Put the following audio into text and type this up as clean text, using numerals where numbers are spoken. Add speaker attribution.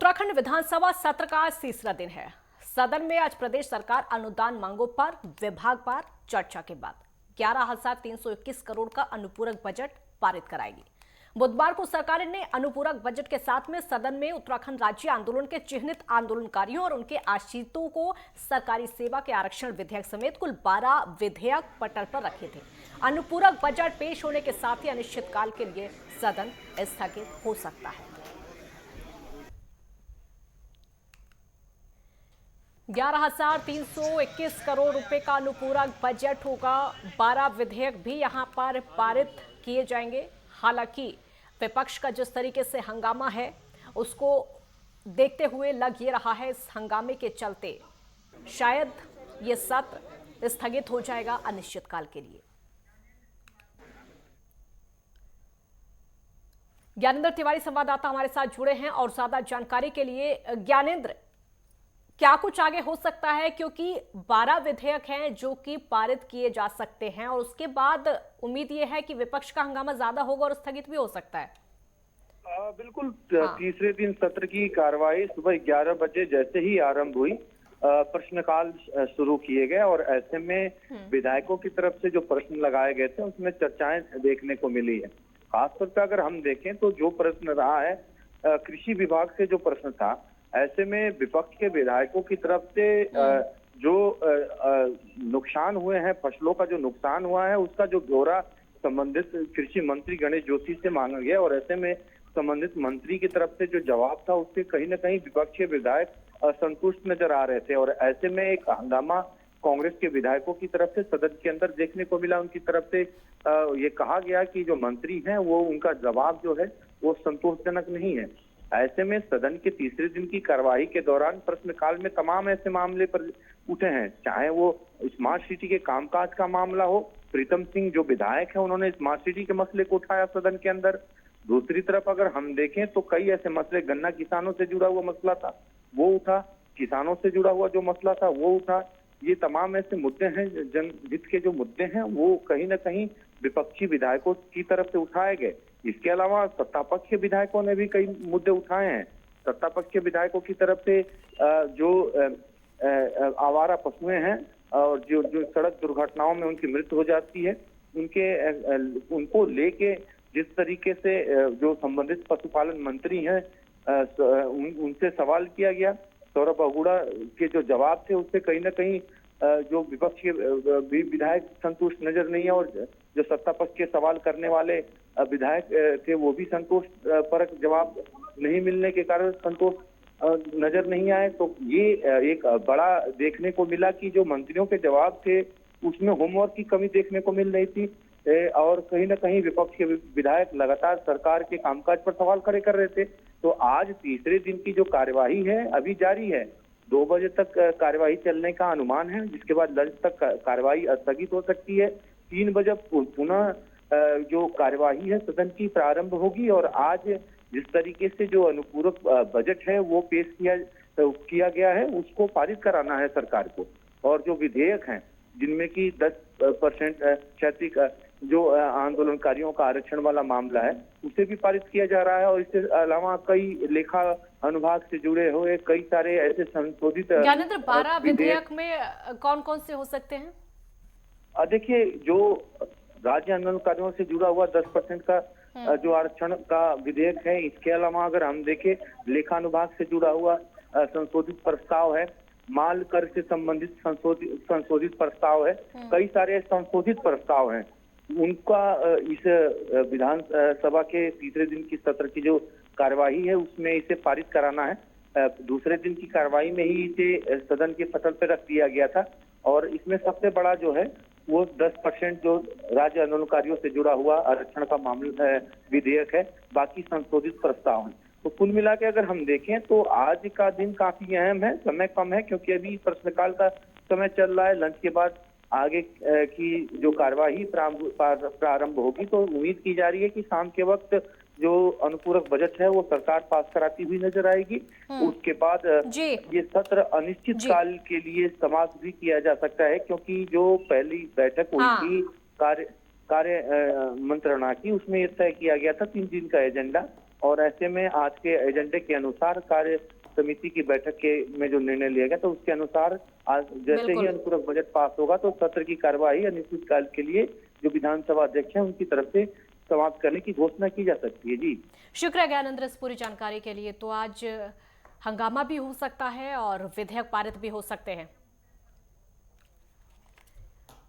Speaker 1: उत्तराखंड विधानसभा सत्र का आज तीसरा दिन है। सदन में आज प्रदेश सरकार अनुदान मांगों पर विभागवार चर्चा के बाद 11,321 करोड़ का अनुपूरक बजट पारित कराएगी। बुधवार को सरकार ने अनुपूरक बजट के साथ में सदन में उत्तराखंड राज्य आंदोलन के चिन्हित आंदोलनकारियों और उनके आश्रितों को सरकारी सेवा के आरक्षण विधेयक समेत कुल 12 विधेयक पटल पर रखे थे। अनुपूरक बजट पेश होने के साथ ही अनिश्चितकाल के लिए सदन स्थगित हो सकता है। 11,321 करोड़ रुपए का अनुपूरक बजट होगा। 12 विधेयक भी यहां पर पारित किए जाएंगे। हालांकि विपक्ष का जिस तरीके से हंगामा है उसको देखते हुए लग ये रहा है इस हंगामे के चलते शायद ये सत्र स्थगित हो जाएगा अनिश्चितकाल के लिए। ज्ञानेंद्र तिवारी संवाददाता हमारे साथ जुड़े हैं और ज्यादा जानकारी के लिए ज्ञानेंद्र, क्या कुछ आगे हो सकता है, क्योंकि 12 विधेयक हैं जो कि पारित किए जा सकते हैं और उसके बाद उम्मीद ये है कि विपक्ष का हंगामा ज्यादा होगा और स्थगित भी हो सकता है।
Speaker 2: बिल्कुल। तीसरे दिन सत्र की कार्यवाही सुबह 11 बजे जैसे ही आरंभ हुई प्रश्नकाल शुरू किए गए और ऐसे में विधायकों की तरफ से जो प्रश्न लगाए गए थे उसमें चर्चाएं देखने को मिली है। खासतौर पर अगर हम देखें तो जो प्रश्न रहा है कृषि विभाग से जो प्रश्न था, ऐसे में विपक्ष के विधायकों की तरफ से जो नुकसान हुए हैं, फसलों का जो नुकसान हुआ है उसका जो ब्यौरा संबंधित कृषि मंत्री गणेश जोशी से मांगा गया और ऐसे में संबंधित मंत्री की तरफ से जो जवाब था उससे कहीं ना कहीं विपक्षी विधायक असंतुष्ट नजर आ रहे थे और ऐसे में एक हंगामा कांग्रेस के विधायकों की तरफ से सदन के अंदर देखने को मिला। उनकी तरफ से ये कहा गया कि जो मंत्री हैं वो उनका जवाब जो है वो संतोषजनक नहीं है। ऐसे में सदन के तीसरे दिन की कार्यवाही के दौरान प्रश्नकाल में तमाम ऐसे मामले पर उठे हैं, चाहे वो स्मार्ट सिटी के कामकाज का मामला हो। प्रीतम सिंह जो विधायक है उन्होंने स्मार्ट सिटी के मसले को उठाया सदन के अंदर। दूसरी तरफ अगर हम देखें तो कई ऐसे मसले, गन्ना किसानों से जुड़ा हुआ मसला था वो उठा, किसानों से जुड़ा हुआ जो मसला था वो उठा। ये तमाम ऐसे मुद्दे हैं, जनहित के जो मुद्दे हैं वो कहीं ना कहीं विपक्षी विधायकों की तरफ से उठाए गए। इसके अलावा सत्ता पक्ष के विधायकों ने भी कई मुद्दे उठाए हैं। सत्ता पक्ष के विधायकों की तरफ से जो आवारा पशुएं हैं और जो सड़क दुर्घटनाओं में उनकी मृत्यु हो जाती है उनको लेके जिस तरीके से जो संबंधित पशुपालन मंत्री हैं उनसे सवाल किया गया। सौरभ अगुड़ा के जो जवाब थे उससे कहीं ना कहीं जो विपक्ष के विधायक संतुष्ट नजर नहीं है और जो सत्ता पक्ष के सवाल करने वाले विधायक थे वो भी संतोष परक जवाब नहीं मिलने के कारण संतोष नजर नहीं आए। तो ये एक बड़ा देखने को मिला कि जो मंत्रियों के जवाब थे उसमें होमवर्क की कमी देखने को मिल रही थी और कहीं ना कहीं विपक्ष के विधायक लगातार सरकार के कामकाज पर सवाल खड़े कर रहे थे। तो आज तीसरे दिन की जो कार्यवाही है अभी जारी है, 2 बजे तक कार्यवाही चलने का अनुमान है, जिसके बाद लंच तक कार्यवाही स्थगित हो सकती है। 3 बजे पुनः जो कार्यवाही है सदन की प्रारंभ होगी और आज जिस तरीके से जो अनुपूरक बजट है वो पेश किया गया है उसको पारित कराना है सरकार को। और जो विधेयक हैं जिनमें कि 10% क्षैतिज जो आंदोलनकारियों का आरक्षण वाला मामला है उसे भी पारित किया जा रहा है और इसके अलावा कई लेखा अनुभाग से जुड़े हुए कई सारे ऐसे संशोधित।
Speaker 1: ज्ञानेंद्र, 12 विधेयक में कौन कौन से हो सकते हैं?
Speaker 2: देखिए, जो राज्य आंदोलनकारियों से जुड़ा हुआ 10% का जो आरक्षण का विधेयक है, इसके अलावा अगर हम देखें लेखानुभाग से जुड़ा हुआ संशोधित प्रस्ताव है, माल कर से संबंधित संशोधित प्रस्ताव है, कई सारे संशोधित प्रस्ताव हैं। उनका इस विधानसभा के तीसरे दिन की सत्र की जो कार्यवाही है उसमें इसे पारित कराना है। दूसरे दिन की कार्यवाही में ही इसे सदन के पटल पर रख दिया गया था और इसमें सबसे बड़ा जो है वो 10% जो राज्य आंदोलनकारियों से जुड़ा हुआ आरक्षण का मामला विधेयक है, बाकी संशोधित प्रस्ताव है। तो कुल मिला के अगर हम देखें तो आज का दिन काफी अहम है। समय कम है क्योंकि अभी प्रश्नकाल का समय चल रहा है। लंच के बाद आगे की जो कार्यवाही प्रारंभ होगी तो उम्मीद की जा रही है कि शाम के वक्त जो अनुपूरक बजट है वो सरकार पास कराती हुई नजर आएगी। उसके बाद ये सत्र अनिश्चित काल के लिए समाप्त भी किया जा सकता है क्योंकि जो पहली बैठक हुई थी कार्य मंत्रणा की उसमें यह तय किया गया था 3 दिन का एजेंडा और ऐसे में आज के एजेंडे के अनुसार कार्य समिति की बैठक में जो निर्णय लिया गया तो उसके अनुसार आज जैसे ही अनुपूरक बजट पास होगा तो सत्र की कार्यवाही अनिश्चितकाल के लिए जो विधानसभा अध्यक्ष हैं उनकी तरफ से समाप्त करने की घोषणा की जा सकती है। जी
Speaker 1: शुक्रिया ज्ञानेंद्र इस पूरी जानकारी के लिए। तो आज हंगामा भी हो सकता है और विधेयक पारित भी हो सकते हैं।